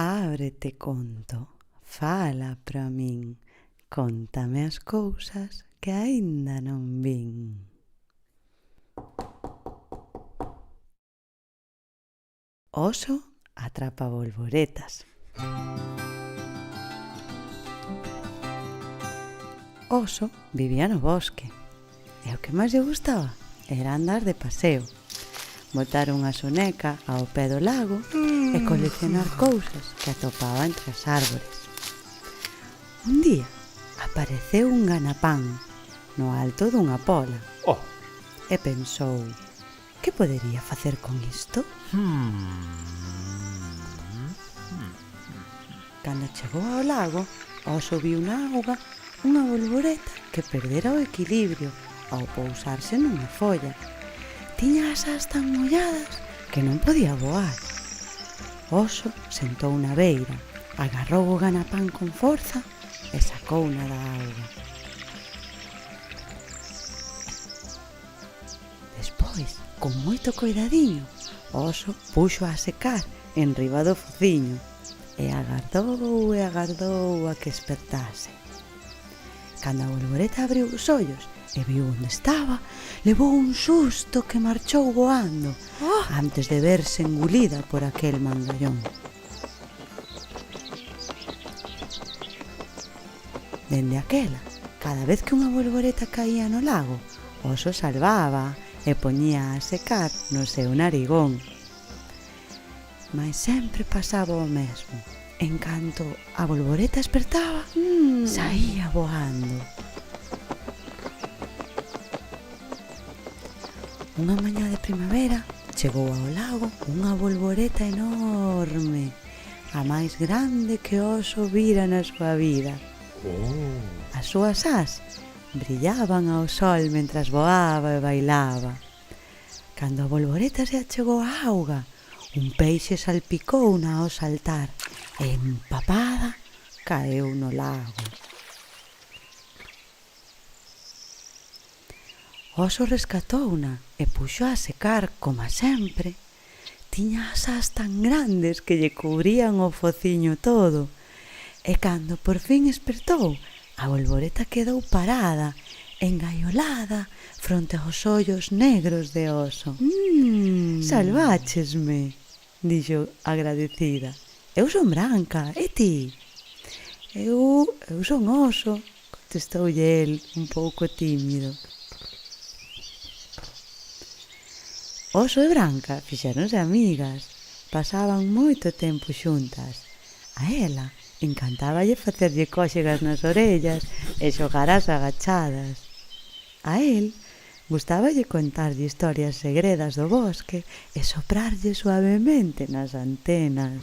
Ábrete conto, fala pra min, contame as cousas que aínda non vin. Oso atrapa bolboretas. Oso vivía no bosque e o que máis lle gustaba era andar de paseo, botar unha soneca ao pé do lago e coleccionar cousas que atopaba entre as árbores. Un día apareceu un ganapán no alto dunha pola e pensou: que podería facer con isto? Cando chegou ao lago, Oso viu na auga unha bolboreta que perdera o equilibrio ao pousarse nunha folla. Tiña as ás tan molladas que non podía voar. Oso sentou na beira, agarrou o ganapán con forza e sacouna da auga. Despois, con moito coidadiño, Oso puxo a secar enriba do fociño e agardou a que espertase. Cando a bolboreta abriu os ollos e viu onde estaba, levou un susto que marchou voando antes de verse engulida por aquel mangallón. Dende aquela, cada vez que unha bolboreta caía no lago, Oso salvaba e poñía a secar no seu narigón. Mais sempre pasaba o mesmo. En canto a bolboreta espertaba, saía voando. Unha mañá de primavera chegou ao lago unha bolboreta enorme, a máis grande que Oso vira na súa vida. As súas ás brillaban ao sol mentras voaba e bailaba. Cando a bolboreta se achegou á auga, un peixe salpicouna ao saltar e empapada caeu no lago. Oso rescatouna e puxo a secar coma sempre. Tiña as ás tan grandes que lle cubrían o fociño todo. E cando por fin espertou, a bolboreta quedou parada, engaiolada, fronte aos ollos negros de Oso. Salváchesme, dixo agradecida. Eu son Branca, e ti? Eu son Oso, contestoulle el un pouco tímido. Oso e Branca fixéronse amigas, pasaban moito tempo xuntas. A ela encantáballe facerlle cóxegas nas orellas e xogar ás agachadas. A el gustáballe contarlle historias segredas do bosque e soprarlle suavemente nas antenas.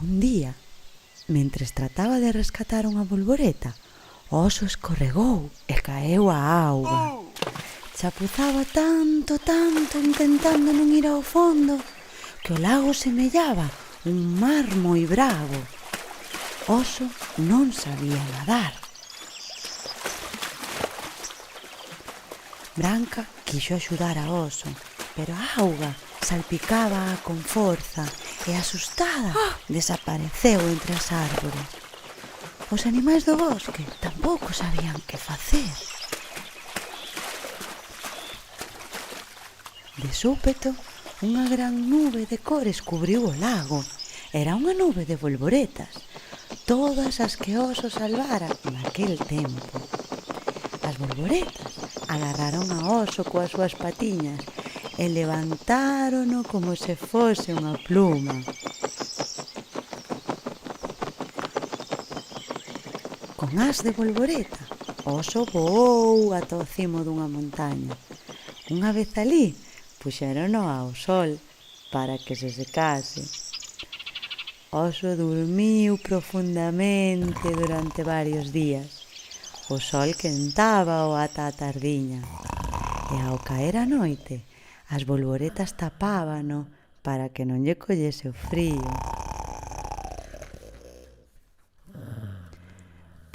Un día, mentres trataba de rescatar unha bolboreta, o Oso escorregou e caeu á auga. Chapuzaba tanto intentando non ir ao fondo que o lago semellaba un mar moi bravo. Oso non sabía nadar. Branca quixo axudar a Oso, pero a auga salpicaba con forza e, asustada, desapareceu entre as árbores. Os animais do bosque tampouco sabían que facer. De súpeto, unha gran nube de cores cubriu o lago. Era unha nube de bolboretas, todas as que Oso salvara naquel tempo. As bolboretas agarraron a Oso coas súas patiñas e levantárono como se fose unha pluma. Con ás de bolboreta, Oso voou ata o cimo dunha montaña. Unha vez alí, puxérono ao sol para que se secase. Oso durmiu profundamente durante varios días. O sol quentábao ata a tardiña e ao caer a noite as bolboretas tapábano para que non lle collese o frío.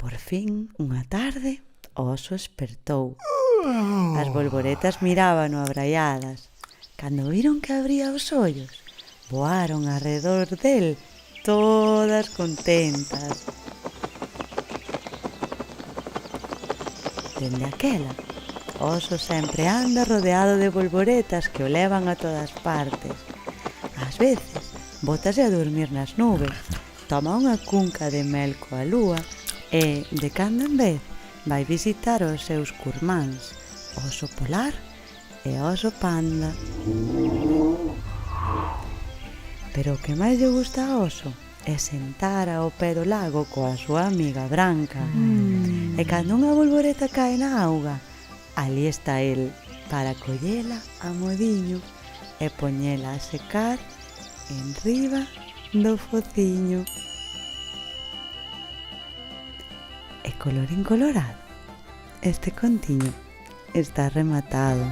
Por fin, unha tarde, o Oso espertou. As bolboretas mirábano abraiadas. Cando viron que abría os ollos, voaron arredor del, todas contentas. Dende aquela, o oso sempre anda rodeado de bolboretas que o levan a todas partes. Ás veces, bótase a dormir nas nubes, toma unha cunca de mel coa lúa e, de cando en vez, vai visitar os seus curmáns, oso polar e oso panda. Pero o que máis lle gusta ao oso é sentar ao pé do lago coa súa amiga branca. E cando unha bolboreta cae na auga, ali está el para collela a modiño e poñela a secar enriba do fociño. E colorín colorado, este contiño está rematado.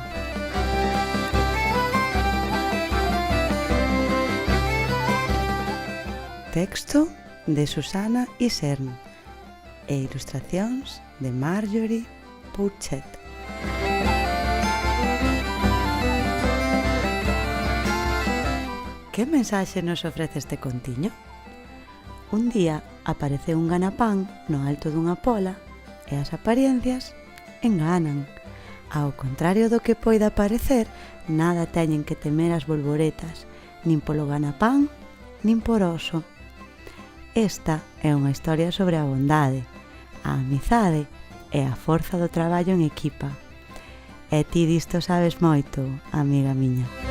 Texto de Susana Isern e ilustracións de Marjorie Pouchet. Que mensaxe nos ofrece este contiño? Un día apareceu un ganapán no alto dunha pola e as apariencias enganan. Ao contrario do que poida parecer, nada teñen que temer as bolboretas, nin polo ganapán, nin por oso. Esta é unha historia sobre a bondade, a amizade e a forza do traballo en equipa. E ti disto sabes moito, amiga miña.